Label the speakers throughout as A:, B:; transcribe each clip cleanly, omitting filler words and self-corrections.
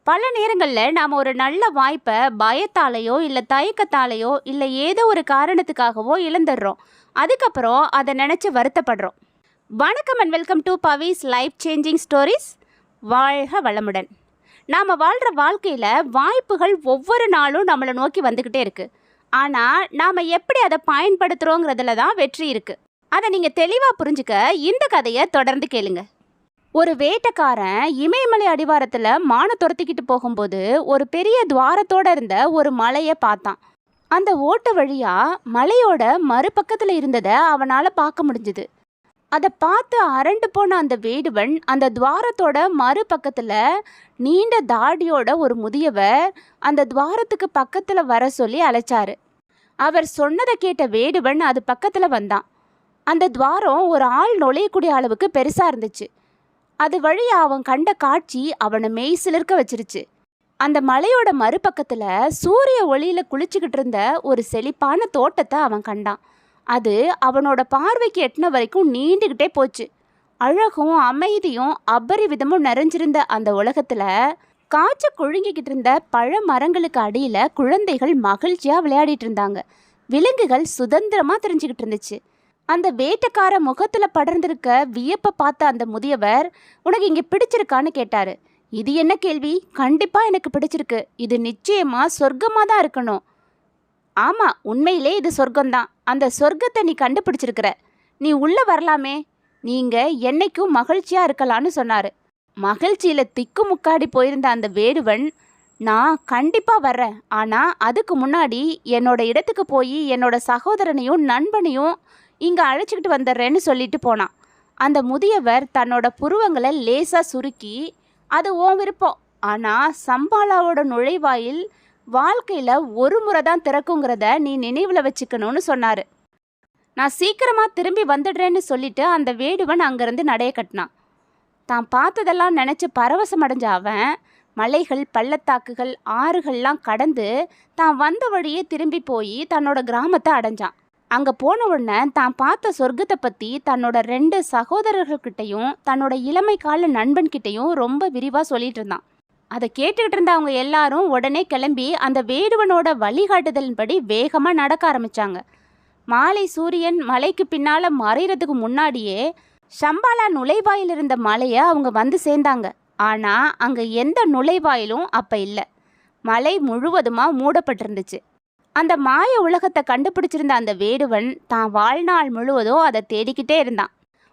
A: பல நேரங்களில் நாம் ஒரு நல்ல வாய்ப்பை பயத்தாலேயோ இல்லை தயக்கத்தாலேயோ இல்லை ஏதோ ஒரு காரணத்துக்காகவோ இழந்துடுறோம். அதுக்கப்புறம் அதை நினச்சி வருத்தப்படுறோம். வணக்கம் and welcome to Pavis life changing stories. வாழ்க வளமுடன். நாம் வாழ்கிற வாழ்க்கையில் வாய்ப்புகள் ஒவ்வொரு நாளும் நம்மளை நோக்கி வந்துக்கிட்டே இருக்குது. ஆனால் நாம் எப்படி அதை பயன்படுத்துகிறோங்கிறதுல தான் வெற்றி இருக்குது. அதை நீங்கள் தெளிவாக புரிஞ்சுக்க இந்த கதையை தொடர்ந்து கேளுங்க. ஒரு வேட்டைக்காரன் இமயமலை அடிவாரத்தில் மானை துரத்திக்கிட்டு போகும்போது ஒரு பெரிய துவாரத்தோடு இருந்த ஒரு மலையை பார்த்தான். அந்த ஓட்டு வழியாக மலையோட மறுபக்கத்தில் இருந்ததை அவனால் பார்க்க முடிஞ்சுது. அதை பார்த்து அரண்டு போன அந்த வேடுவன் அந்த துவாரத்தோட மறுபக்கத்தில் நீண்ட தாடியோட ஒரு முதியவர் அந்த துவாரத்துக்கு பக்கத்தில் வர சொல்லி அழைச்சாரு. அவர் சொன்னதை கேட்ட வேடுவன் அது பக்கத்தில் வந்தான். அந்த துவாரம் ஒரு ஆள் நுழையக்கூடிய அளவுக்கு பெருசாக இருந்துச்சு. அது வழியா அவன் கண்ட காட்சி அவனை மெய் சிலிர்க்க வச்சிருச்சு. அந்த மலையோட மறுபக்கத்தில் சூரிய ஒளியில் குளிச்சுக்கிட்டு இருந்த ஒரு செழிப்பான தோட்டத்தை அவன் கண்டான். அது அவனோட பார்வைக்கு எட்டின வரைக்கும் நீண்டுக்கிட்டே போச்சு. அழகும் அமைதியும் அபரிவிதமும் நிறைஞ்சிருந்த அந்த உலகத்தில் காய்ச்ச குழுங்கிக்கிட்டு இருந்த பழ மரங்களுக்கு அடியில் குழந்தைகள் மகிழ்ச்சியாக விளையாடிட்டு இருந்தாங்க. விலங்குகள் சுதந்திரமாக தெரிஞ்சுக்கிட்டு இருந்துச்சு. அந்த வேட்டைக்கார முகத்தில் படர்ந்திருக்க வியப்பை பார்த்த அந்த முதியவர், உனக்கு இங்கே பிடிச்சிருக்கான்னு கேட்டார். இது என்ன கேள்வி? கண்டிப்பாக எனக்கு பிடிச்சிருக்கு. இது நிச்சயமாக சொர்க்கமாக தான் இருக்கணும். ஆமாம், உண்மையிலே இது சொர்க்கம்தான். அந்த சொர்க்கத்தை நீ கண்டுபிடிச்சிருக்கிற. நீ உள்ளே வரலாமே. நீங்கள் என்னைக்கும் மகிழ்ச்சியாக இருக்கலான்னு சொன்னார். மகிழ்ச்சியில் திக்கு முக்காடி போயிருந்த அந்த வேடுவன், நான் கண்டிப்பாக வர்றேன், ஆனால் அதுக்கு முன்னாடி என்னோட இடத்துக்கு போய் என்னோட சகோதரனையும் நண்பனையும் இங்கே அழைச்சிக்கிட்டு வந்துடுறேன்னு சொல்லிட்டு போனான். அந்த முதியவர் தன்னோட புருவங்களை லேசாக சுருக்கி, அது உன் விருப்பம், ஆனால் சம்பாலாவோட நுழைவாயில் வாழ்க்கையில் ஒரு முறை தான் திறக்குங்கிறத நீ நினைவில் வச்சுக்கணும்னு சொன்னார். நான் சீக்கிரமாக திரும்பி வந்துடுறேன்னு சொல்லிட்டு அந்த வேடுவன் அங்கேருந்து நடைய கட்டினான். தான் பார்த்ததெல்லாம் நினச்சி பரவசம் அடைஞ்ச அவன் மலைகள், பள்ளத்தாக்குகள், ஆறுகள்லாம் கடந்து தான் வந்த வழியே திரும்பி போய் தன்னோட கிராமத்தை அடைஞ்சான். அங்கே போன உடனே தான் பார்த்த சொர்க்கத்தை பற்றி தன்னோட 2 சகோதரர்கள்கிட்டையும் தன்னோட இளமை கால நண்பன்கிட்டையும் ரொம்ப விரிவாக சொல்லிட்டு இருந்தான். அதை கேட்டுக்கிட்டு இருந்த அவங்க எல்லாரும் உடனே கிளம்பி அந்த வேடுவனோட வழிகாட்டுதலின்படி வேகமாக நடக்க ஆரம்பித்தாங்க. மாலை சூரியன் மலைக்கு பின்னால் மறைகிறதுக்கு முன்னாடியே சம்பாலா நுழைவாயில் இருந்த மலையை அவங்க வந்து சேர்ந்தாங்க. ஆனால் அங்கே எந்த நுழைவாயிலும் அப்போ இல்லை. மலை முழுவதுமாக மூடப்பட்டிருந்துச்சு. அந்த மாய உலகத்தை கண்டுபிடிச்சிருந்த அந்த வேடுவன் தான் வாழ்நாள் முழுவதும் அதை தேடிக்கிட்டே இருந்தான்.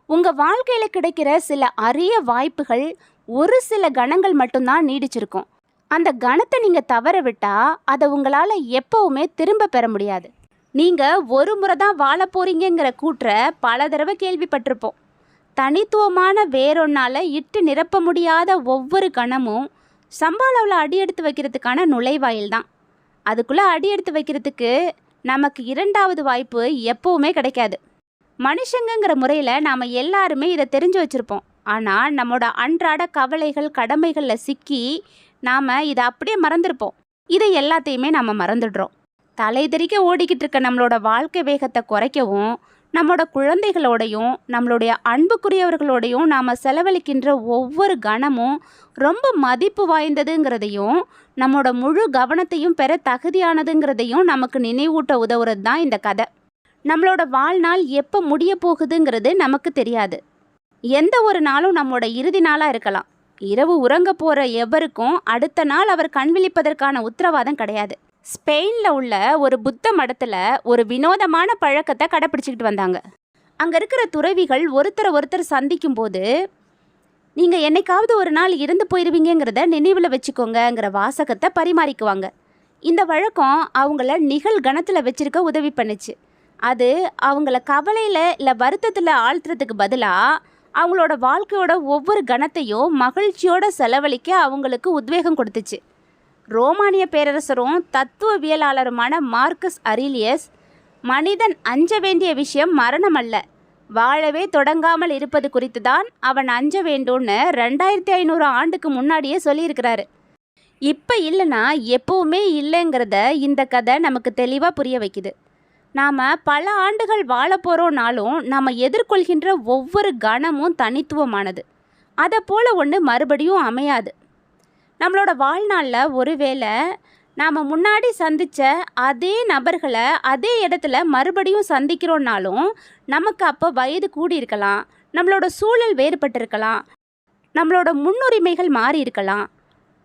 A: உங்கள் வாழ்க்கையில் கிடைக்கிற சில அரிய வாய்ப்புகள் ஒரு சில கணங்கள் மட்டும்தான் நீடிச்சிருக்கும். அந்த கணத்தை நீங்கள் தவற விட்டால் அதை உங்களால் எப்போவுமே திரும்ப பெற முடியாது. நீங்கள் ஒரு முறை தான் வாழ போகிறீங்கிற கூற்றை பல தடவை கேள்விப்பட்டிருப்போம். தனித்துவமான வேறொன்னால் இட்டு நிரப்ப முடியாத ஒவ்வொரு கணமும் சம்பாலாவில் அடி எடுத்து வைக்கிறதுக்கான நுழைவாயில் தான். அதுக்குள்ளே அடி எடுத்து வைக்கிறதுக்கு நமக்கு 2வது வாய்ப்பு எப்போவுமே கிடைக்காது. மனுஷங்கிற முறையில் நாம் எல்லாருமே இதை தெரிஞ்சு வச்சுருப்போம். ஆனால் நம்மளோட அன்றாட கவலைகள், கடமைகளில் சிக்கி நாம் இதை அப்படியே மறந்துருப்போம். இதை எல்லாத்தையுமே நம்ம மறந்துடுறோம். தலை தெறிக்க ஓடிக்கிட்டு இருக்க நம்மளோட வாழ்க்கை வேகத்தை குறைக்கவும், நம்மளோட குழந்தைகளோடையும் நம்மளுடைய அன்புக்குரியவர்களோடையும் நாம் செலவழிக்கின்ற ஒவ்வொரு கணமும் ரொம்ப மதிப்பு வாய்ந்ததுங்கிறதையும் நம்மளோட முழு கவனத்தையும் பெற தகுதியானதுங்கிறதையும் நமக்கு நினைவூட்ட உதவுறது தான் இந்த கதை. நம்மளோட வாழ்நாள் எப்போ முடிய போகுதுங்கிறது நமக்கு தெரியாது. எந்த ஒரு நாளும் நம்மளோட இறுதி நாளாக இருக்கலாம். இரவு உறங்க போகிற எவருக்கும் அடுத்த நாள் அவர் கண் விழிப்பதற்கான உத்தரவாதம் கிடையாது. ஸ்பெயினில் உள்ள ஒரு புத்த மடத்தில் ஒரு வினோதமான பழக்கத்தை கடைப்பிடிச்சிக்கிட்டு வந்தாங்க. அங்கே இருக்கிற துறவிகள் ஒருத்தர் சந்திக்கும் போது, நீங்கள் என்னைக்காவது ஒரு நாள் இறந்து போயிடுவீங்கிறத நினைவில் வச்சுக்கோங்கிற வாசகத்தை பரிமாறிக்குவாங்க. இந்த வழக்கம் அவங்கள நிகழ்கணத்தில் வச்சிருக்க உதவி பண்ணுச்சு. அது அவங்கள கவலையில் இல்லை வருத்தத்தில் ஆழ்த்துறதுக்கு பதிலாக அவங்களோட வாழ்க்கையோட ஒவ்வொரு கணத்தையும் மகிழ்ச்சியோட செலவழிக்க அவங்களுக்கு உத்வேகம் கொடுத்துச்சு. ரோமானிய பேரரசரும் தத்துவவியலாளருமான மார்க்கஸ் அரீலியஸ், மனிதன் அஞ்ச வேண்டிய விஷயம் மரணம் அல்ல, வாழவே தொடங்காமல் இருப்பது குறித்து தான் அவன் அஞ்ச வேண்டும்னு 2500 ஆண்டுக்கு முன்னாடியே சொல்லியிருக்கிறாரு. இப்போ இல்லைன்னா எப்போவுமே இல்லைங்கிறத இந்த கதை நமக்கு தெளிவாக புரிய வைக்குது. நாம் பல ஆண்டுகள் வாழ போகிறோம்னாலும் நாம் எதிர்கொள்கின்ற ஒவ்வொரு கணமும் தனித்துவமானது. அதை போல் ஒன்று மறுபடியும் அமையாது. நம்மளோட வாழ்நாளில் ஒருவேளை நாம் முன்னாடி சந்தித்த அதே நபர்களை அதே இடத்துல மறுபடியும் சந்திக்கிறோன்னாலும் நமக்கு அப்போ வயது கூடியிருக்கலாம், நம்மளோட சூழல் வேறுபட்டிருக்கலாம், நம்மளோட முன்னுரிமைகள் மாறி இருக்கலாம்,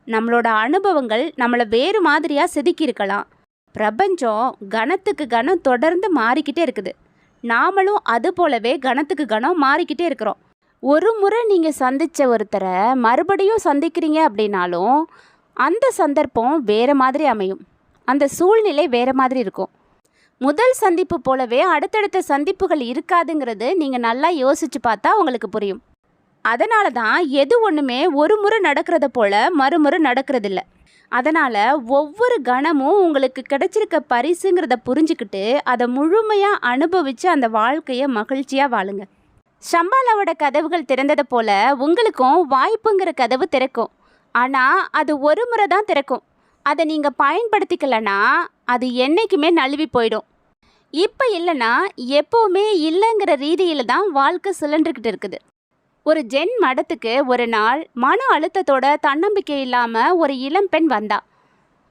A: நம்மளோட அனுபவங்கள் நம்மளை வேறு மாதிரியாக செதுக்கியிருக்கலாம். பிரபஞ்சம் கணத்துக்கு கணம் தொடர்ந்து மாறிக்கிட்டே இருக்குது. நாமளும் அது போலவே கணத்துக்கு கணம் மாறிக்கிட்டே இருக்கிறோம். ஒரு முறை நீங்கள் சந்தித்த ஒருத்தரை மறுபடியும் சந்திக்கிறீங்க அப்படின்னாலும் அந்த சந்தர்ப்பம் வேறு மாதிரி அமையும், அந்த சூழ்நிலை வேறு மாதிரி இருக்கும். முதல் சந்திப்பு போலவே அடுத்தடுத்த சந்திப்புகள் இருக்காதுங்கிறது நீங்கள் நல்லா யோசித்து பார்த்தா உங்களுக்கு புரியும். அதனால தான் எது ஒன்றுமே ஒரு முறை நடக்கிறத போல் மறுமுறை நடக்கிறதில்ல. அதனால் ஒவ்வொரு கணமும் உங்களுக்கு கிடைச்சிருக்க பரிசுங்கிறத புரிஞ்சுக்கிட்டு அதை முழுமையாக அனுபவித்து அந்த வாழ்க்கையை மகிழ்ச்சியாக வாழுங்க. ஷம்பாலாவோட கதவுகள் திறந்ததை போல் உங்களுக்கும் வாய்ப்புங்கிற கதவு திறக்கும். ஆனால் அது ஒரு முறை தான் திறக்கும். அதை நீங்கள் பயன்படுத்திக்கலன்னா அது என்றைக்குமே நழுவி போயிடும். இப்போ இல்லைன்னா எப்போவுமே இல்லைங்கிற ரீதியில் தான் வாழ்க்கை சுழன்றுக்கிட்டு இருக்குது. ஒரு ஜென் மடத்துக்கு ஒரு நாள் மன அழுத்தத்தோட தன்னம்பிக்கை இல்லாமல் ஒரு இளம்பெண் வந்தா.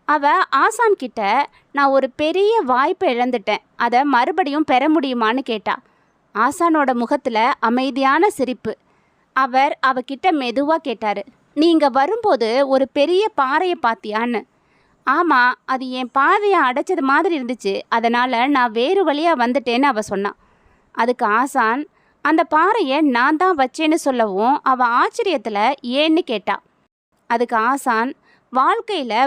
A: அவள் ஆசான் கிட்ட, நான் ஒரு பெரிய வாய்ப்பை இழந்துட்டேன், அதை மறுபடியும் பெற முடியுமான்னு கேட்டா. ஆசானோட முகத்தில் அமைதியான சிரிப்பு. அவர் அவகிட்ட மெதுவாக கேட்டார், நீங்கள் வரும்போது ஒரு பெரிய பாறையை பார்த்தியான்னு. ஆமாம், அது என் பாதையை அடைச்சது மாதிரி இருந்துச்சு, அதனால் நான் வேறு வழியாக வந்துட்டேன்னு அவள் சொன்னான். அதுக்கு ஆசான், அந்த பாறையை நான் தான் வச்சேன்னு சொல்லவும் அவள் ஆச்சரியத்தில் ஏன்னு கேட்டா. அதுக்கு ஆசான், வாழ்க்கையில்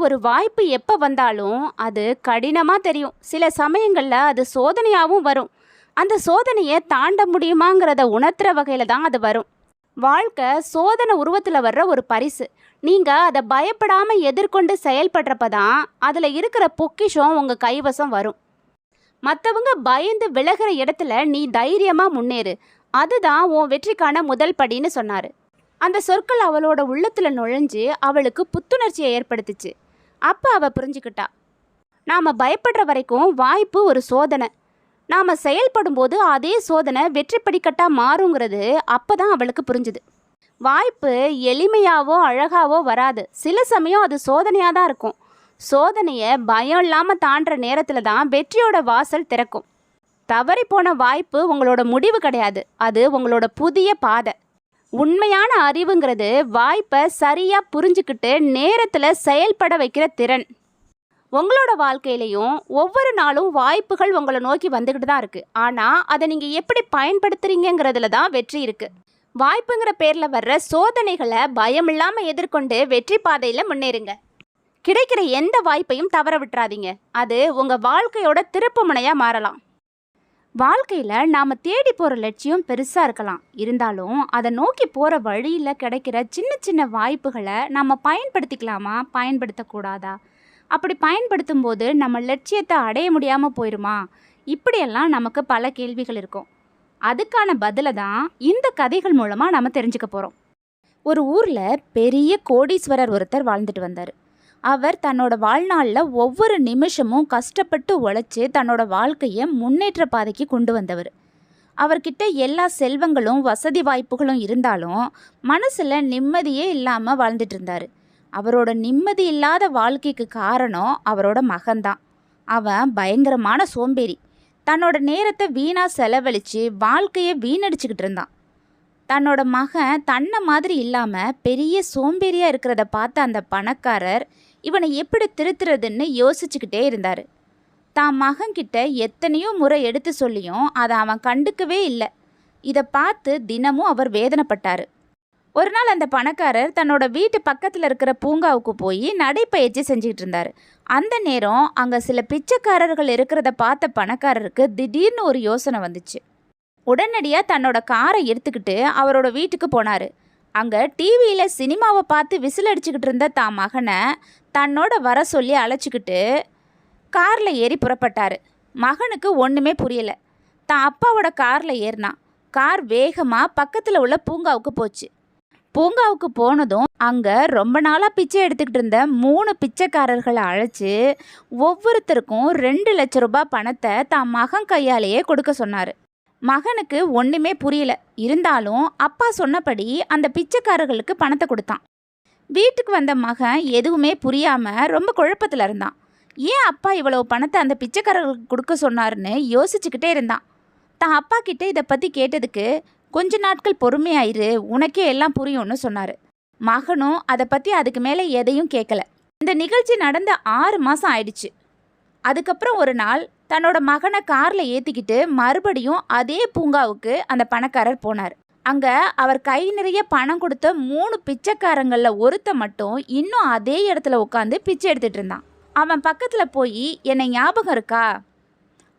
A: ஒரு வாய்ப்பு எப்போ வந்தாலும் அது கடினமாக தெரியும். சில சமயங்களில் அது சோதனையாகவும் வரும். அந்த சோதனையை தாண்ட முடியுமாங்கிறத உணர்த்துற வகையில் தான் அது வரும். வாழ்க்கை சோதனை உருவத்தில் வர்ற ஒரு பரிசு. நீங்கள் அதை பயப்படாமல் எதிர்கொண்டு செயல்படுறப்ப தான் அதில் இருக்கிற பொக்கிஷம் உங்கள் கைவசம் வரும். மற்றவங்க பயந்து விலகிற இடத்துல நீ தைரியமாக முன்னேறு, அதுதான் உன் வெற்றிக்கான முதல் படின்னு சொன்னார். அந்த சொற்கள் அவளோட உள்ளத்தில் நுழைஞ்சு அவளுக்கு புத்துணர்ச்சியை ஏற்படுத்துச்சு. அப்போ அவள் புரிஞ்சுக்கிட்டா, நாம் பயப்படுற வரைக்கும் வாய்ப்பு ஒரு சோதனை, நாம் செயல்படும் போது அதே சோதனை வெற்றி படிக்கட்டாக மாறுங்கிறது அப்போ தான் அவளுக்கு புரிஞ்சுது. வாய்ப்பு எளிமையாவோ அழகாவோ வராது, சில சமயம் அது சோதனையாக தான் இருக்கும். சோதனையை பயம் இல்லாமல் தாண்டுற நேரத்தில் தான் வெற்றியோட வாசல் திறக்கும். தவறி போன வாய்ப்பு உங்களோட முடிவு கிடையாது, அது உங்களோட புதிய பாதை. உண்மையான அறிவுங்கிறது வாய்ப்பை சரியாக புரிஞ்சுக்கிட்டு நேரத்தில் செயல்பட வைக்கிற திறன். உங்களோட வாழ்க்கையிலையும் ஒவ்வொரு நாளும் வாய்ப்புகள் உங்களை நோக்கி வந்துக்கிட்டு தான் இருக்குது. ஆனால் அதை நீங்கள் எப்படி பயன்படுத்துகிறீங்கிறதுல தான் வெற்றி இருக்குது. வாய்ப்புங்கிற பேரில் வர்ற சோதனைகளை பயம் இல்லாமல் எதிர்கொண்டு வெற்றி பாதையில் முன்னேறுங்க. கிடைக்கிற எந்த வாய்ப்பையும் தவற விட்டுறாதீங்க, அது உங்கள் வாழ்க்கையோட திருப்பு முனையாக மாறலாம். வாழ்க்கையில் நாம் தேடி போகிற லட்சியம் பெருசாக இருக்கலாம், இருந்தாலும் அதை நோக்கி போகிற வழியில் கிடைக்கிற சின்ன சின்ன வாய்ப்புகளை நம்ம பயன்படுத்திக்கலாமா, பயன்படுத்தக்கூடாதா? அப்படி பயன்படுத்தும் போது நம்ம லட்சியத்தை அடைய முடியாமல் போயிடுமா? இப்படியெல்லாம் நமக்கு பல கேள்விகள் இருக்கும். அதுக்கான பதிலை தான் இந்த கதைகள் மூலமாக நம்ம தெரிஞ்சுக்க போகிறோம். ஒரு ஊரில் பெரிய கோடீஸ்வரர் ஒருத்தர் வாழ்ந்துட்டு வந்தார். அவர் தன்னோட வாழ்நாளில் ஒவ்வொரு நிமிஷமும் கஷ்டப்பட்டு உழைச்சி தன்னோட வாழ்க்கையை முன்னேற்ற பாதைக்கு கொண்டு வந்தவர். அவர்கிட்ட எல்லா செல்வங்களும் வசதி வாய்ப்புகளும் இருந்தாலும் மனசில் நிம்மதியே இல்லாமல் வாழ்ந்துட்டு இருந்தார். அவரோட நிம்மதி இல்லாத வாழ்க்கைக்கு காரணம் அவரோட மகன்தான். அவன் பயங்கரமான சோம்பேறி. தன்னோட நேரத்தை வீணாக செலவழித்து வாழ்க்கையை வீணடிச்சுக்கிட்டு இருந்தான். தன்னோட மகன் தன்னை மாதிரி இல்லாமல் பெரிய சோம்பேறியாக இருக்கிறத பார்த்த அந்த பணக்காரர் இவனை எப்படி திருத்துறதுன்னு யோசிச்சுக்கிட்டே இருந்தார். தான் மகன்கிட்ட எத்தனையோ முறை எடுத்து சொல்லியும் அதை அவன் கண்டுக்கவே இல்லை. இதை பார்த்து தினமும் அவர் வேதனைப்பட்டார். ஒரு நாள் அந்த பணக்காரர் தன்னோட வீட்டு பக்கத்தில் இருக்கிற பூங்காவுக்கு போய் நடைப்பயிற்சி செஞ்சுக்கிட்டு இருந்தார். அந்த நேரம் அங்கே சில பிச்சைக்காரர்கள் இருக்கிறத பார்த்த பணக்காரருக்கு திடீர்னு ஒரு யோசனை வந்துச்சு. உடனடியாக தன்னோட காரை எடுத்துக்கிட்டு அவரோட வீட்டுக்கு போனார். அங்கே டிவியில் சினிமாவை பார்த்து விசில் அடிச்சுக்கிட்டு இருந்த தான் மகனை தன்னோட வர சொல்லி அழைச்சிக்கிட்டு காரில் ஏறி புறப்பட்டார். மகனுக்கு ஒன்றுமே புரியலை. தான் அப்பாவோட காரில் ஏறினான். கார் வேகமாக பக்கத்தில் உள்ள பூங்காவுக்கு போச்சு. பூங்காவுக்கு போனதும் அங்கே ரொம்ப நாளாக பிச்சை எடுத்துக்கிட்டு இருந்த 3 பிச்சைக்காரர்களை அழைச்சி ஒவ்வொருத்தருக்கும் 2 லட்சம் ரூபாய் பணத்தை தான் மகன் கையாலேயே கொடுக்க சொன்னார். மகனுக்கு ஒன்றுமே புரியல. இருந்தாலும் அப்பா சொன்னபடி அந்த பிச்சைக்காரர்களுக்கு பணத்தை கொடுத்தான். வீட்டுக்கு வந்த மகன் எதுவுமே புரியாமல் ரொம்ப குழப்பத்தில் இருந்தான். ஏன் அப்பா இவ்வளவு பணத்தை அந்த பிச்சைக்காரர்களுக்கு கொடுக்க சொன்னார்னு யோசிச்சுக்கிட்டே இருந்தான். தான் அப்பா கிட்ட இதை பற்றி கேட்டதுக்கு கொஞ்ச நாட்கள் பொறுமையாயிரு, உனக்கே எல்லாம் புரியும்னு சொன்னார். மகனும் அதை பற்றி அதுக்கு மேலே எதையும் கேட்கல. இந்த நிகழ்ச்சி நடந்த 6 மாதம் ஆயிடுச்சு. அதுக்கப்புறம் ஒரு நாள் தன்னோட மகனை காரில் ஏற்றிக்கிட்டு மறுபடியும் அதே பூங்காவுக்கு அந்த பணக்காரர் போனார். அங்கே அவர் கை நிறைய பணம் கொடுத்த 3 பிச்சைக்காரங்களில் ஒருத்த மட்டும் இன்னும் அதே இடத்துல உட்காந்து பிச்சை எடுத்துகிட்டு இருந்தான். அவன் பக்கத்தில் போய், என்னை ஞாபகம் இருக்கா?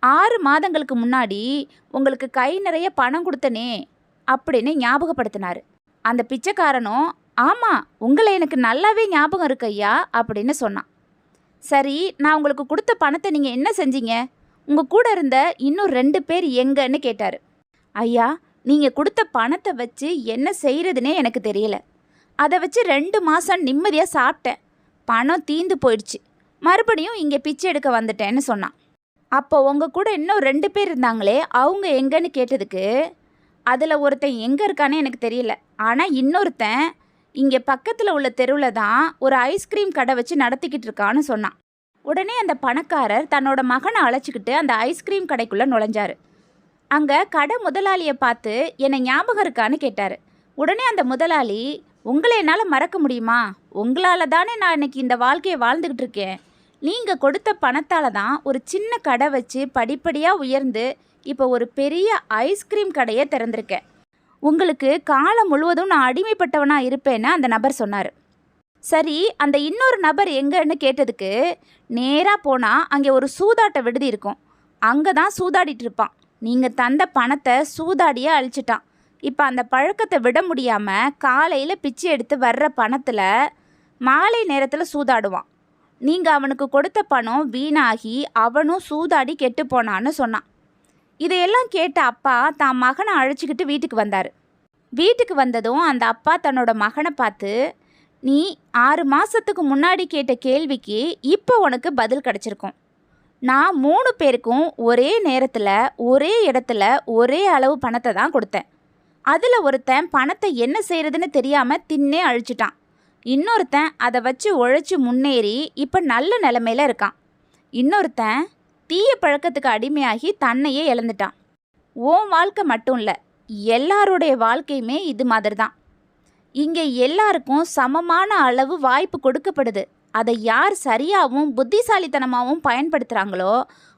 A: 6 மாதங்களுக்கு முன்னாடி உங்களுக்கு கை நிறைய பணம் கொடுத்தனே அப்படின்னு ஞாபகப்படுத்தினார். அந்த பிச்சைக்காரனும், ஆமாம், உங்களை எனக்கு நல்லாவே ஞாபகம் இருக்கு ஐயா அப்படின்னு சொன்னான். சரி, நான் உங்களுக்கு கொடுத்த பணத்தை நீங்கள் என்ன செஞ்சீங்க? உங்கள் கூட இருந்த இன்னும் 2 பேர் எங்கன்னு கேட்டார். ஐயா, நீங்கள் கொடுத்த பணத்தை வச்சு என்ன செய்கிறதுனே எனக்கு தெரியல. அதை வச்சு 2 மாதம் நிம்மதியாக சாப்பிட்டேன். பணம் தீந்து போயிடுச்சு. மறுபடியும் இங்கே பிச்சை எடுக்க வந்துட்டேன்னு சொன்னான். அப்போ உங்கள் கூட இன்னும் 2 பேர் இருந்தாங்களே, அவங்க எங்கன்னு கேட்டதுக்கு, அதில் ஒருத்தன் எங்கே இருக்கானே எனக்கு தெரியல, ஆனால் இன்னொருத்தன் இங்கே பக்கத்தில் உள்ள தெருவில் தான் ஒரு ஐஸ்கிரீம் கடை வச்சு நடத்திக்கிட்டு இருக்கான்னு சொன்னான். உடனே அந்த பணக்காரர் தன்னோட மகனை அழைச்சிக்கிட்டு அந்த ஐஸ்கிரீம் கடைக்குள்ளே நுழைஞ்சார். அங்கே கடை முதலாளியை பார்த்து, என்னை ஞாபகம் இருக்கான்னு கேட்டார். உடனே அந்த முதலாளி, உங்களை என்னால் மறக்க முடியுமா? உங்களால் தானே நான் இன்னைக்கு இந்த வாழ்க்கையை வாழ்ந்துக்கிட்டு இருக்கேன். நீங்கள் கொடுத்த பணத்தால் தான் ஒரு சின்ன கடை வச்சு படிப்படியாக உயர்ந்து இப்போ ஒரு பெரிய ஐஸ்கிரீம் கடையை திறந்திருக்கேன். உங்களுக்கு காலம் முழுவதும் நான் அடிமைப்பட்டவனாக இருப்பேன்னு அந்த நபர் சொன்னார். சரி, அந்த இன்னொரு நபர் எங்கன்னு கேட்டதுக்கு, நேராக போனால் அங்கே ஒரு சூதாட்ட விடுதி இருக்கும், அங்கே தான் சூதாடிட்டு இருப்பான். நீங்கள் தந்த பணத்தை சூதாடியே அழிச்சிட்டான். இப்போ அந்த பழக்கத்தை விட முடியாமல் காலையில் பிச்சை எடுத்து வர்ற பணத்தில் மாலை நேரத்தில் சூதாடுவான். நீங்கள் அவனுக்கு கொடுத்த பணம் வீணாகி அவனும் சூதாடி கெட்டு போனான்னு சொன்னான். இதையெல்லாம் கேட்ட அப்பா தான் மகனை அழைச்சிக்கிட்டு வீட்டுக்கு வந்தார். வீட்டுக்கு வந்ததும் அந்த அப்பா தன்னோட மகனை பார்த்து, நீ 6 மாதத்துக்கு முன்னாடி கேட்ட கேள்விக்கு இப்போ உனக்கு பதில் கிடச்சிருக்கும். நான் 3 பேருக்கும் ஒரே நேரத்தில் ஒரே இடத்துல ஒரே அளவு பணத்தை தான் கொடுத்தேன். அதில் ஒருத்தன் பணத்தை என்ன செய்கிறதுன்னு தெரியாமல் தின்னே அழிச்சிட்டான். இன்னொருத்தன் அதை வச்சு உழைச்சி முன்னேறி இப்போ நல்ல நிலமையில இருக்கான். இன்னொருத்தன் தீய பழக்கத்துக்கு அடிமையாகி தன்னையே இழந்துட்டான். உன் வாழ்க்கை மட்டும் இல்லை, எல்லாருடைய வாழ்க்கையுமே இது மாதிரி தான். இங்கே எல்லாருக்கும் சமமான அளவு வாய்ப்பு கொடுக்கப்படுது. அதை யார் சரியாகவும் புத்திசாலித்தனமாகவும் பயன்படுத்துகிறாங்களோ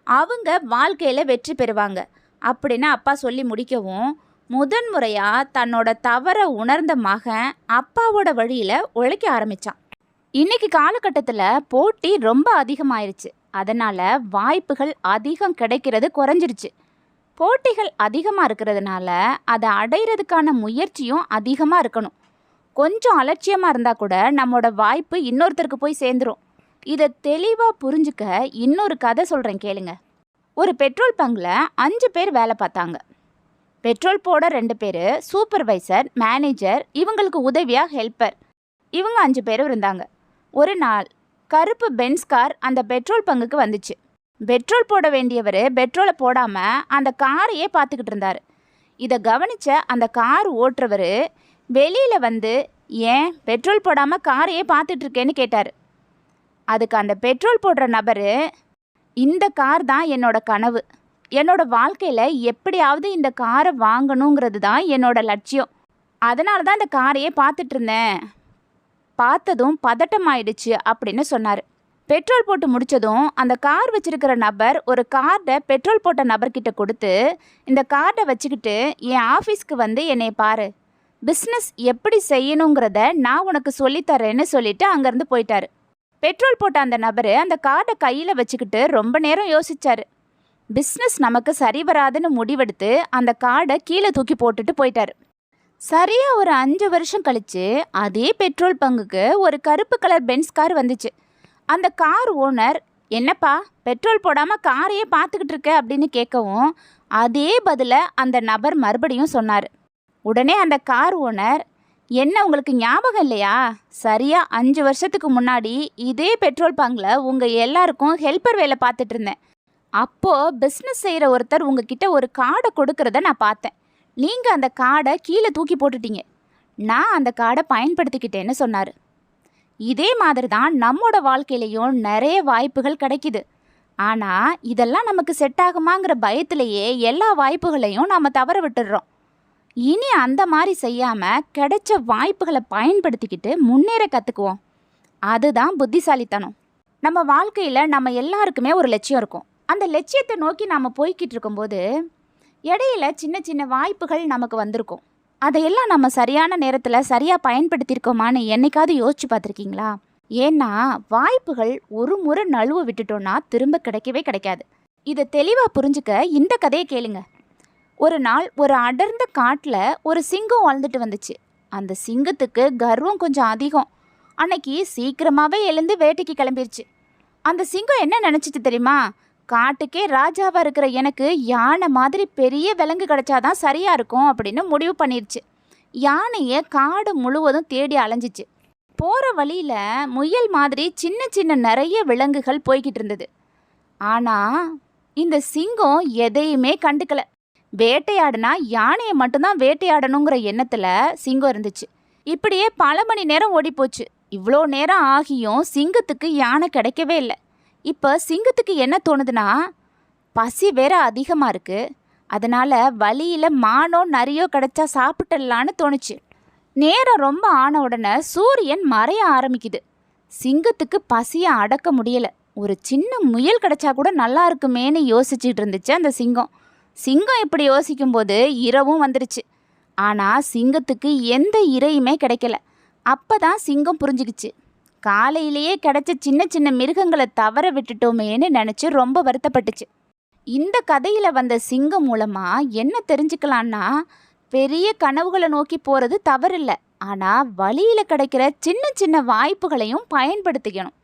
A: அவங்க வாழ்க்கையில் வெற்றி பெறுவாங்க அப்படின்னு அப்பா சொல்லி முடிக்கவும், முதன்முறையாக தன்னோட தவறை உணர்ந்த மகன் அப்பாவோட வழியில் உழைக்க ஆரம்பித்தான். இன்றைக்கி காலகட்டத்தில் போட்டி ரொம்ப அதிகமாயிருச்சு. அதனால் வாய்ப்புகள் அதிகம் கிடைக்கிறது குறைஞ்சிருச்சு. போட்டிகள் அதிகமாக இருக்கிறதுனால அதை அடையிறதுக்கான முயற்சியும் அதிகமாக இருக்கணும். கொஞ்சம் அலட்சியமாக இருந்தால் கூட நம்மளோட வாய்ப்பு இன்னொருத்தருக்கு போய் சேர்ந்துடும். இதை தெளிவாக புரிஞ்சுக்க இன்னொரு கதை சொல்கிறேன் கேளுங்க. ஒரு பெட்ரோல் பங்கில் 5 பேர் வேலை பார்த்தாங்க. பெட்ரோல் போட 2 பேர், சூப்பர்வைசர், மேனேஜர், இவங்களுக்கு உதவியாக ஹெல்ப்பர், இவங்க 5 பேரும் இருந்தாங்க. ஒரு நாள் கருப்பு பென்ஸ் கார் அந்த பெட்ரோல் பங்குக்கு வந்துச்சு. பெட்ரோல் போட வேண்டியவர் பெட்ரோலை போடாமல் அந்த காரையே பார்த்துக்கிட்டு இருந்தார். இதை கவனித்த அந்த கார் ஓட்டுறவர் வெளியில் வந்து, ஏன் பெட்ரோல் போடாமல் காரையே பார்த்துட்ருக்கேன்னு கேட்டார். அதுக்கு அந்த பெட்ரோல் போடுற நபர், இந்த கார் தான் என்னோட கனவு. என்னோட வாழ்க்கையில் எப்படியாவது இந்த காரை வாங்கணுங்கிறது தான் என்னோட லட்சியம். அதனால தான் இந்த காரையே பார்த்துட்டு இருந்தேன். பார்த்ததும் பதட்டமாயிடுச்சு அப்படின்னு சொன்னார். பெட்ரோல் போட்டு முடித்ததும் அந்த கார் வச்சிருக்கிற நபர் ஒரு கார்டை பெட்ரோல் போட்ட நபர்கிட்ட கொடுத்து, இந்த கார்டை வச்சுக்கிட்டு என் ஆஃபீஸ்க்கு வந்து என்னை பாரு, பிஸ்னஸ் எப்படி செய்யணுங்கிறத நான் உனக்கு சொல்லித்தரேன்னு சொல்லிட்டு அங்கேருந்து போயிட்டாரு. பெட்ரோல் போட்ட அந்த நபர் அந்த கார்டை கையில் வச்சுக்கிட்டு ரொம்ப நேரம் யோசிச்சார். பிஸ்னஸ் நமக்கு சரி வராதுன்னு முடிவெடுத்து அந்த கார்டை கீழே தூக்கி போட்டுட்டு போயிட்டார். சரியாக ஒரு 5 வருஷம் கழித்து அதே பெட்ரோல் பங்குக்கு ஒரு கருப்பு கலர் பென்ஸ் கார் வந்துச்சு. அந்த கார் ஓனர், என்னப்பா பெட்ரோல் போடாமல் காரையே பார்த்துக்கிட்டு இருக்க அப்படின்னு கேட்கவும், அதே பதிலை அந்த நபர் மறுபடியும் சொன்னார். உடனே அந்த கார் ஓனர், என்ன உங்களுக்கு ஞாபகம் இல்லையா? சரியாக 5 வருஷத்துக்கு முன்னாடி இதே பெட்ரோல் பங்கில் உங்கள் எல்லாருக்கும் ஹெல்ப்பர் வேலை பார்த்துட்டு இருந்தேன். அப்போது பிஸ்னஸ் செய்கிற ஒருத்தர் உங்ககிட்ட ஒரு கார்டை கொடுக்கறத நான் பார்த்தேன். நீங்கள் அந்த கார்டை கீழே தூக்கி போட்டுட்டீங்க. நான் அந்த கார்டை பயன்படுத்திக்கிட்டேன்னு சொன்னார். இதே மாதிரி தான் நம்மோட வாழ்க்கையிலையும் நிறைய வாய்ப்புகள் கிடைக்குது. ஆனால் இதெல்லாம் நமக்கு செட் ஆகுமாங்கிற பயத்திலேயே எல்லா வாய்ப்புகளையும் நாம் தவற விட்டுடுறோம். இனி அந்த மாதிரி செய்யாமல் கிடைச்ச வாய்ப்புகளை பயன்படுத்திக்கிட்டு முன்னேற கற்றுக்குவோம். அதுதான் புத்திசாலித்தனம். நம்ம வாழ்க்கையில் நம்ம எல்லாருக்குமே ஒரு லட்சியம் இருக்கும். அந்த லட்சியத்தை நோக்கி நாம் போய்கிட்டு இருக்கும்போது இடையில சின்ன சின்ன வாய்ப்புகள் நமக்கு வந்திருக்கும். அதையெல்லாம் நம்ம சரியான நேரத்தில் சரியாக பயன்படுத்தியிருக்கோமான்னு என்னைக்காவது யோசிச்சு பார்த்துருக்கீங்களா? ஏன்னா வாய்ப்புகள் ஒரு முறை நழுவ விட்டுட்டோன்னா திரும்ப கிடைக்கவே கிடைக்காது. இதை தெளிவாக புரிஞ்சுக்க இந்த கதையை கேளுங்க. ஒரு நாள் ஒரு அடர்ந்த காட்டில் ஒரு சிங்கம் வாழ்ந்துட்டு வந்துச்சு. அந்த சிங்கத்துக்கு கர்வம் கொஞ்சம் அதிகம். அன்னைக்கு சீக்கிரமாகவே எழுந்து வேட்டைக்கு கிளம்பிருச்சு. அந்த சிங்கம் என்ன நினச்சிச்சு தெரியுமா? காட்டுக்கே ராஜாவாக இருக்கிற எனக்கு யானை மாதிரி பெரிய விலங்கு கிடைச்சாதான் சரியாக இருக்கும் அப்படின்னு முடிவு பண்ணிருச்சு. யானையை காடு முழுவதும் தேடி அலைஞ்சிச்சு. போகிற வழியில் முயல் மாதிரி சின்ன சின்ன நிறைய விலங்குகள் போய்கிட்டு இருந்தது. ஆனால் இந்த சிங்கம் எதையுமே கண்டுக்கல. வேட்டையாடுனா யானையை மட்டும்தான் வேட்டையாடணுங்கிற எண்ணத்தில் சிங்கம் இருந்துச்சு. இப்படியே பல மணி நேரம் ஓடிப்போச்சு. இவ்வளோ நேரம் ஆகியும் சிங்கத்துக்கு யானை கிடைக்கவே இல்லை. இப்போ சிங்கத்துக்கு என்ன தோணுதுன்னா, பசி வேற அதிகமாக இருக்குது, அதனால் வழியில் மானோ நரியோ கிடைச்சா சாப்பிட்டுடலான்னு தோணுச்சு. நேரம் ரொம்ப ஆன உடனே சூரியன் மறைய ஆரம்பிக்குது. சிங்கத்துக்கு பசியை அடக்க முடியலை. ஒரு சின்ன முயல் கிடைச்சா கூட நல்லா இருக்குமேன்னு யோசிச்சுட்டு இருந்துச்சு அந்த சிங்கம். சிங்கம் இப்படி யோசிக்கும்போது இரவும் வந்துடுச்சு. ஆனால் சிங்கத்துக்கு எந்த இரையுமே கிடைக்கல. அப்போ தான் சிங்கம் புரிஞ்சுக்கிச்சு, காலையிலேயே கிடைச்ச சின்ன சின்ன மிருகங்களை தவற விட்டுட்டோமேன்னு நினச்சி ரொம்ப வருத்தப்பட்டுச்சு. இந்த கதையில் வந்த சிங்கம் மூலமாக என்ன தெரிஞ்சுக்கலான்னா, பெரிய கனவுகளை நோக்கி போகிறது தவறில்லை, ஆனால் வழியில் கிடைக்கிற சின்ன சின்ன வாய்ப்புகளையும் பயன்படுத்திக்கணும்.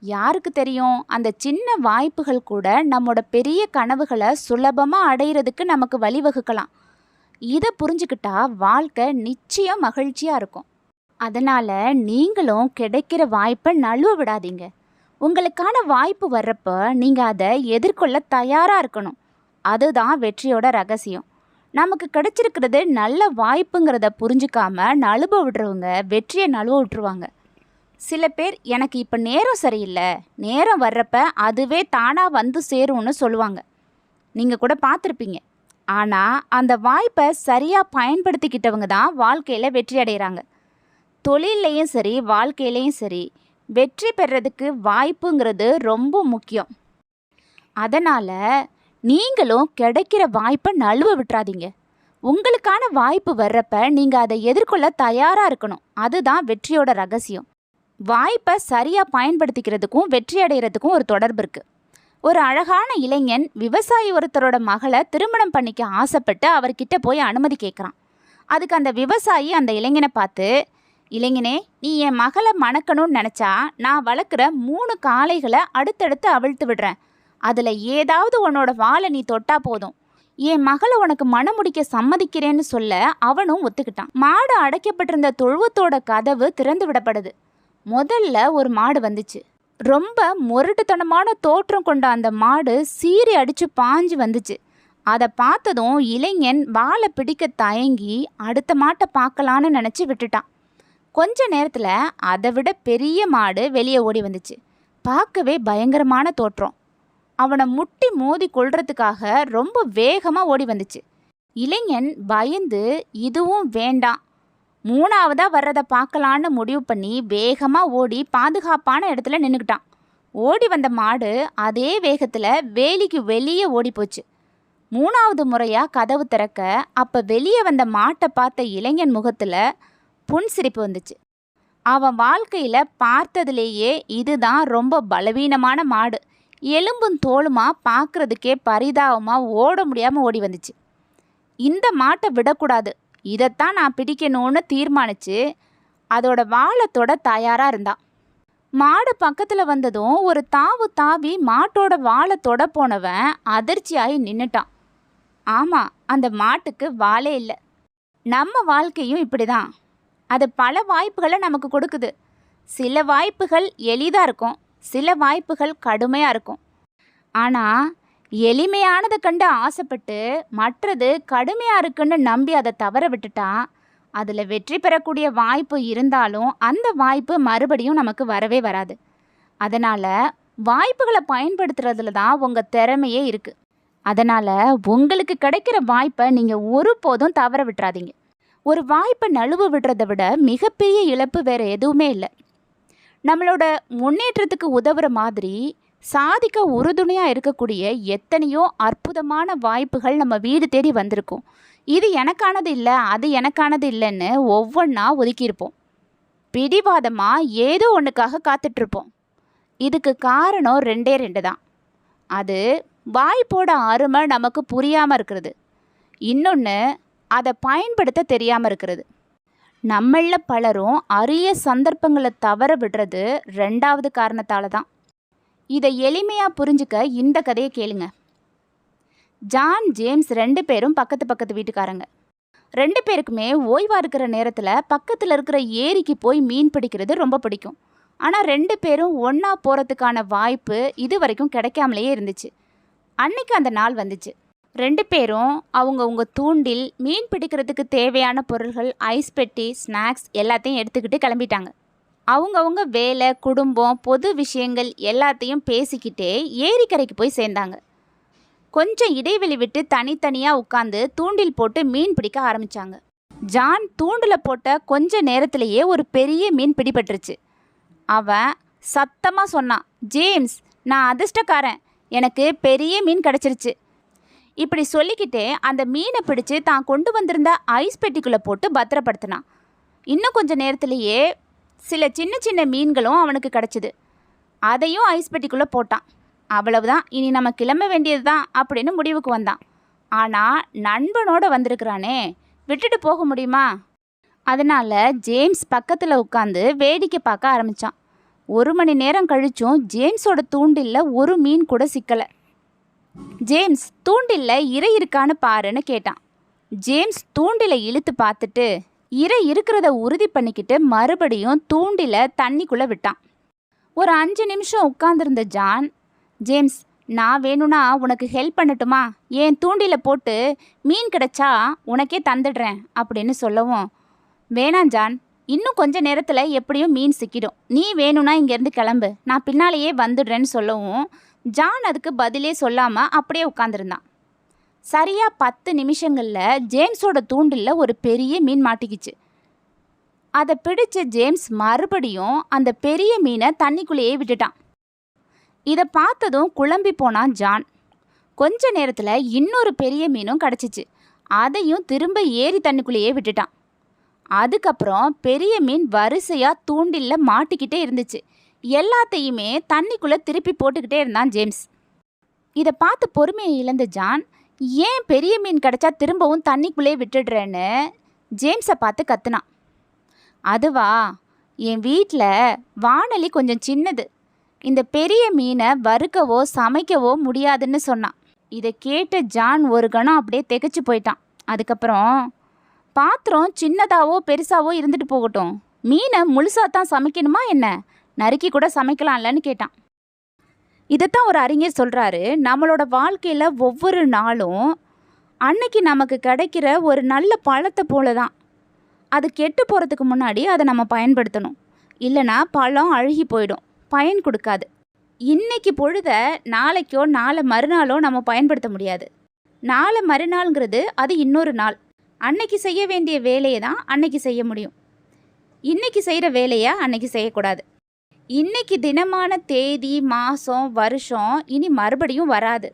A: யாருக்கு தெரியும், அந்த சின்ன வாய்ப்புகள் கூட நம்மோட பெரிய கனவுகளை சுலபமாக அடையிறதுக்கு நமக்கு வழிவகுக்கலாம். இதை புரிஞ்சுக்கிட்டா வாழ்க்கை நிச்சயம் மகிழ்ச்சியாக இருக்கும். அதனால் நீங்களும் கிடைக்கிற வாய்ப்பை நழுவ விடாதீங்க. உங்களுக்கான வாய்ப்பு வர்றப்போ நீங்கள் அதை எதிர்கொள்ள தயாராக இருக்கணும். அதுதான் வெற்றியோட ரகசியம். நமக்கு கிடைச்சிருக்கிறது நல்ல வாய்ப்புங்கிறத புரிஞ்சுக்காம நழுவ விடுறவங்க வெற்றியை நழுவ விட்டுருவாங்க. சில பேர் எனக்கு இப்போ நேரம் சரியில்லை, நேரம் வர்றப்ப அதுவே தானாக வந்து சேரும்னு சொல்லுவாங்க. நீங்கள் கூட பார்த்துருப்பீங்க. ஆனால் அந்த வாய்ப்பை சரியாக பயன்படுத்திக்கிட்டவங்க தான் வாழ்க்கையில் வெற்றி அடைகிறாங்க. தொழிலையும் சரி வாழ்க்கையிலையும் சரி வெற்றி பெறதுக்கு வாய்ப்புங்கிறது ரொம்ப முக்கியம். அதனால் நீங்களும் கிடைக்கிற வாய்ப்பை நழுவ விட்டுறாதீங்க. உங்களுக்கான வாய்ப்பு வர்றப்ப நீங்கள் அதை எதிர்கொள்ள தயாராக இருக்கணும். அதுதான் வெற்றியோட ரகசியம். வாய்ப்பை சரியாக பயன்படுத்திக்கிறதுக்கும் வெற்றி அடைகிறதுக்கும் ஒரு தொடர்பு இருக்குது. ஒரு அழகான இளைஞன் விவசாயி ஒருத்தரோட மகளை திருமணம் பண்ணிக்க ஆசைப்பட்டு அவர்கிட்ட போய் அனுமதி கேட்குறான். அதுக்கு அந்த விவசாயி அந்த இளைஞனை பார்த்து, இளைஞனே, நீ என் மகளை மணக்கணும்னு நினச்சா நான் வளர்க்குற 3 காளைகளை அடுத்தடுத்து அவிழ்த்து விடுறேன். அதில் ஏதாவது உன்னோட வாளை நீ தொட்டா போதும், என் மகளை உனக்கு மணம் முடிக்க சம்மதிக்கிறேன்னு சொல்ல அவனும் ஒத்துக்கிட்டான். மாடு அடைக்கப்பட்டிருந்த தொழுவத்தோட கதவு திறந்து விடப்படுது. முதல்ல ஒரு மாடு வந்துச்சு. ரொம்ப முரட்டுத்தனமான தோற்றம் கொண்ட அந்த மாடு சீறி அடித்து பாஞ்சு வந்துச்சு. அதை பார்த்ததும் இளைஞன் வாளை பிடிக்க தயங்கி அடுத்த மாட்டை பார்க்கலான்னு நினச்சி விட்டுட்டான். கொஞ்ச நேரத்தில் அதை விட பெரிய மாடு வெளியே ஓடி வந்துச்சு. பார்க்கவே பயங்கரமான தோற்றம். அவனை முட்டி மோதி கொள்றதுக்காக ரொம்ப வேகமாக ஓடி வந்துச்சு. இளைஞன் பயந்து இதுவும் வேண்டாம், 3ஆவதாக வர்றதை பார்க்கலான்னு முடிவு பண்ணி வேகமாக ஓடி பாதுகாப்பான இடத்துல நின்றுக்கிட்டான். ஓடி வந்த மாடு அதே வேகத்தில் வேலிக்கு வெளியே ஓடி போச்சு. 3ஆவது முறையாக கதவு திறக்க அப்போ வெளியே வந்த மாட்டை பார்த்த இளைஞன் முகத்தில் புன்சிரிப்பு வந்துச்சு. அவன் வாழ்க்கையில் பார்த்ததுலேயே இதுதான் ரொம்ப பலவீனமான மாடு. எலும்பும் தோலுமா பார்க்குறதுக்கே பரிதாபமாக ஓட முடியாமல் ஓடி வந்துச்சு. இந்த மாட்டை விடக்கூடாது, இதைத்தான் நான் பிடிக்கணும்னு தீர்மானித்து அதோட வாழத்தோட தயாராக இருந்தான். மாடு பக்கத்தில் வந்ததும் ஒரு தாவு தாவி மாட்டோட வாழத்தோட போனவன் அதிர்ச்சியாகி நின்றுட்டான். ஆமாம், அந்த மாட்டுக்கு வாழே இல்லை. நம்ம வாழ்க்கையும் இப்படி தான். அது பல வாய்ப்புகளை நமக்கு கொடுக்குது. சில வாய்ப்புகள் எளிதாக இருக்கும், சில வாய்ப்புகள் கடுமையாக இருக்கும். ஆனால் எளிமையானதை கண்டு ஆசைப்பட்டு மற்றது கடுமையாக இருக்குன்னு நம்பி அதை தவற விட்டுட்டா அதில் வெற்றி பெறக்கூடிய வாய்ப்பு இருந்தாலும் அந்த வாய்ப்பு மறுபடியும் நமக்கு வரவே வராது. அதனால் வாய்ப்புகளை பயன்படுத்துறதுல தான் உங்கள் திறமையே இருக்குது. அதனால் உங்களுக்கு கிடைக்கிற வாய்ப்பை நீங்கள் ஒருபோதும் தவற விட்டுறாதீங்க. ஒரு வாய்ப்பை நழுவ விடுறதை விட மிகப்பெரிய இழப்பு வேறு எதுவுமே இல்லை. நம்மளோட முன்னேற்றத்துக்கு உதவுற மாதிரி சாதிக்க உறுதுணையாக இருக்கக்கூடிய எத்தனையோ அற்புதமான வாய்ப்புகள் நம்ம வீடு தேடி வந்திருக்கும். இது எனக்கானது இல்லை, அது எனக்கானது இல்லைன்னு ஒவ்வொன்றா ஒதுக்கியிருப்போம். பிடிவாதமாக ஏதோ ஒன்றுக்காக காத்துட்ருப்போம். இதுக்கு காரணம் ரெண்டே தான். அது வாய்ப்போட அருமை நமக்கு புரியாமல் இருக்கிறது, இன்னொன்று அதை பயன்படுத்த தெரியாமல் இருக்கிறது. நம்மள பலரும் அரிய சந்தர்ப்பங்களை தவற விடுறது ரெண்டாவது காரணத்தால் தான். இதை எளிமையாக புரிஞ்சுக்க இந்த கதையை கேளுங்க. ஜான், ஜேம்ஸ் 2 பேரும் பக்கத்து வீட்டுக்காரங்க. 2 பேருக்குமே ஓய்வாக இருக்கிற நேரத்தில் பக்கத்தில் இருக்கிற ஏரிக்கு போய் மீன் பிடிக்கிறது ரொம்ப பிடிக்கும். ஆனால் 2 பேரும் ஒன்றா போகிறதுக்கான வாய்ப்பு இது வரைக்கும் கிடைக்காமலேயே இருந்துச்சு. அன்னைக்கு அந்த நாள் வந்துச்சு. 2 பேரும் அவங்கவுங்க தூண்டில், மீன் பிடிக்கிறதுக்கு தேவையான பொருள்கள், ஐஸ் பெட்டி, ஸ்நாக்ஸ் எல்லாத்தையும் எடுத்துக்கிட்டு கிளம்பிட்டாங்க. அவங்கவுங்க வேலை, குடும்பம், பொது விஷயங்கள் எல்லாத்தையும் பேசிக்கிட்டே ஏரிக்கரைக்கு போய் சேர்ந்தாங்க. கொஞ்சம் இடைவெளி விட்டு தனித்தனியாக உட்காந்து தூண்டில் போட்டு மீன் பிடிக்க ஆரம்பித்தாங்க. ஜான் தூண்டில் போட்ட கொஞ்ச நேரத்திலேயே ஒரு பெரிய மீன் பிடிபட்டுருச்சு. அவன் சத்தமாக சொன்னான், ஜேம்ஸ், நான் அதிர்ஷ்டக்காரன், எனக்கு பெரிய மீன் கிடச்சிருச்சு. இப்படி சொல்லிக்கிட்டே அந்த மீனை பிடிச்சு தான் கொண்டு வந்திருந்த ஐஸ் பெட்டிக்குள்ளே போட்டு பத்திரப்படுத்தினான். இன்னும் கொஞ்சம் நேரத்திலேயே சில சின்ன சின்ன மீன்களும் அவனுக்கு கிடச்சிது. அதையும் ஐஸ் பெட்டிக்குள்ளே போட்டான். அவ்வளவுதான், இனி நம்ம கிளம்ப வேண்டியது தான் அப்படின்னு முடிவுக்கு வந்தான். ஆனால் நண்பனோடு வந்திருக்கிறானே, விட்டுட்டு போக முடியுமா? அதனால் ஜேம்ஸ் பக்கத்தில் உட்காந்து வேடிக்கை பார்க்க ஆரம்பித்தான். 1 மணி நேரம் கழிச்சும் ஜேம்ஸோட தூண்டில்ல ஒரு மீன் கூட சிக்கலை. ஜேம்ஸ், தூண்டில்ல இரை இருக்கான்னு பாருன்னு கேட்டான். ஜேம்ஸ் தூண்டிலை இழுத்து பார்த்துட்டு இரை இருக்கிறத உறுதி பண்ணிக்கிட்டு மறுபடியும் தூண்டில தண்ணிக்குள்ளே விட்டான். ஒரு 5 நிமிஷம் உட்கார்ந்துருந்த ஜான், ஜேம்ஸ், நான் வேணும்னா உனக்கு ஹெல்ப் பண்ணட்டுமா? என் தூண்டில போட்டு மீன் கிடைச்சா உனக்கே தந்துடுறேன் அப்படின்னு சொல்லவும், வேணாம் ஜான், இன்னும் கொஞ்ச நேரத்தில் எப்படியும் மீன் சிக்கிடும், நீ வேணும்னா இங்கேருந்து கிளம்பு, நான் பின்னாலேயே வந்துடுறேன்னு சொல்லவும் ஜான் அதுக்கு பதிலே சொல்லாமல் அப்படியே உட்காந்துருந்தான். சரியாக 10 நிமிஷங்களில் ஜேம்ஸோட தூண்டில்ல ஒரு பெரிய மீன் மாட்டிக்கிச்சு. அதை பிடிச்ச ஜேம்ஸ் மறுபடியும் அந்த பெரிய மீனை தண்ணிக்குள்ளேயே விட்டுட்டான். இதை பார்த்ததும் குழம்பி போனான் ஜான். கொஞ்ச நேரத்தில் இன்னொரு பெரிய மீனும் கிடச்சிச்சு. அதையும் திரும்ப ஏரி தண்ணிக்குள்ளேயே விட்டுட்டான். அதுக்கப்புறம் பெரிய மீன் வரிசையாக தூண்டில்ல மாட்டிக்கிட்டே இருந்துச்சு. எல்லாத்தையுமே தண்ணிக்குள்ளே திருப்பி போட்டுக்கிட்டே இருந்தான் ஜேம்ஸ். இதை பார்த்து பொறுமையை இழந்த ஜான், ஏன் பெரிய மீன் கிடச்சா திரும்பவும் தண்ணிக்குள்ளே விட்டுடுறேன்னு ஜேம்ஸை பார்த்து கத்துனான். அதுவா, என் வீட்டில் வாணலி கொஞ்சம் சின்னது, இந்த பெரிய மீனை வறுக்கவோ சமைக்கவோ முடியாதுன்னு சொன்னான். இதை கேட்ட ஜான் ஒரு கணம் அப்படியே திகைச்சு போயிட்டான். அதுக்கப்புறம், பாத்திரம் சின்னதாவோ பெருசாவோ இருந்துட்டு போகட்டும், மீனை முழுசாத்தான் சமைக்கணுமா என்ன? நறுக்கி கூட சமைக்கலாம்லன்னு கேட்டான். இதைத்தான் ஒரு அறிஞர் சொல்கிறாரு, நம்மளோட வாழ்க்கையில் ஒவ்வொரு நாளும் அன்னைக்கு நமக்கு கிடைக்கிற ஒரு நல்ல பழத்தை போல தான். அது கெட்டு போகிறதுக்கு முன்னாடி அதை நம்ம பயன்படுத்தணும், இல்லைனா பழம் அழுகி போயிடும், பயன் கொடுக்காது. இன்னைக்கு பொழுத நாளைக்கோ நாளை மறுநாளோ நம்ம பயன்படுத்த முடியாது. நாளை மறுநாள்ங்கிறது அது இன்னொரு நாள். அன்னைக்கு செய்ய வேண்டிய வேலையை தான் அன்னைக்கு செய்ய முடியும். இன்னைக்கு செய்கிற வேலையை அன்னைக்கு செய்யக்கூடாது. இன்னைக்கு தினமான தேதி, மாதம், வருஷம் இனி மறுபடியும் வராது.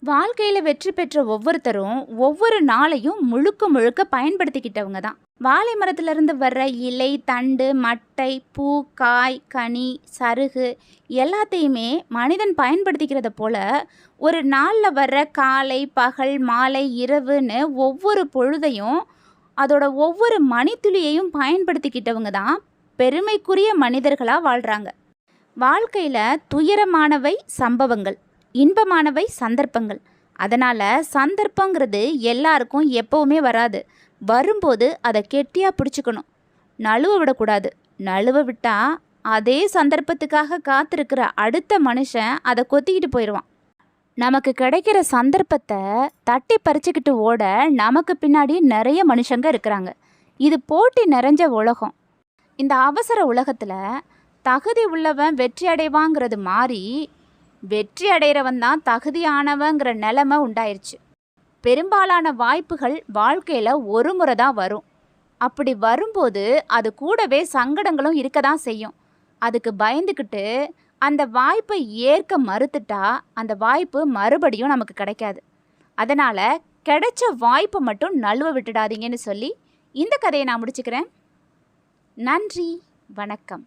A: வாழ்க்கையில் வெற்றி பெற்ற ஒவ்வொருத்தரும் ஒவ்வொரு நாளையும் முழுக்க முழுக்க பயன்படுத்திக்கிட்டவங்க தான். வாழை மரத்துலேருந்து வர்ற இலை, தண்டு, மட்டை, பூ, காய், கனி, சருகு எல்லாத்தையுமே மனிதன் பயன்படுத்திக்கிறத போல ஒரு நாளில் வர்ற காலை, பகல், மாலை, இரவுன்னு ஒவ்வொரு பொழுதையும் அதோட ஒவ்வொரு மணித்துளியையும் பயன்படுத்திக்கிட்டவங்க தான் பெருமைக்குரிய மனிதர்களாக வாழ்கிறாங்க. வாழ்க்கையில் துயரமானவை சம்பவங்கள், இன்பமானவை சந்தர்ப்பங்கள். அதனால் சந்தர்ப்பங்கிறது எல்லாருக்கும் எப்போவுமே வராது. வரும்போது அதை கெட்டியாக பிடிச்சிக்கணும், நழுவ விடக்கூடாது. நழுவ விட்டால் அதே சந்தர்ப்பத்துக்காக காத்திருக்கிற அடுத்த மனுஷன் அதை கொத்திக்கிட்டு போயிடுவான். நமக்கு கிடைக்கிற சந்தர்ப்பத்தை தட்டி பறிச்சுக்கிட்டு ஓட நமக்கு பின்னாடி நிறைய மனுஷங்க இருக்கிறாங்க. இது போட்டி நிறைஞ்ச உலகம். இந்த அவசர உலகத்தில் தகுதி உள்ளவன் வெற்றி அடைவாங்கிறது மாறி வெற்றி அடைகிறவன் தான் தகுதியானவங்கிற நிலைமை உண்டாயிருச்சு. பெரும்பாலான வாய்ப்புகள் வாழ்க்கையில் ஒரு முறை தான் வரும். அப்படி வரும்போது அது கூடவே சங்கடங்களும் இருக்க தான் செய்யும். அதுக்கு பயந்துக்கிட்டு அந்த வாய்ப்பை ஏற்க மறுத்துட்டா அந்த வாய்ப்பு மறுபடியும் நமக்கு கிடைக்காது. அதனால் கிடைச்ச வாய்ப்பை மட்டும் நழுவ விட்டுடாதீங்கன்னு சொல்லி இந்த கதையை நான் முடிச்சுக்கிறேன். நன்றி, வணக்கம்.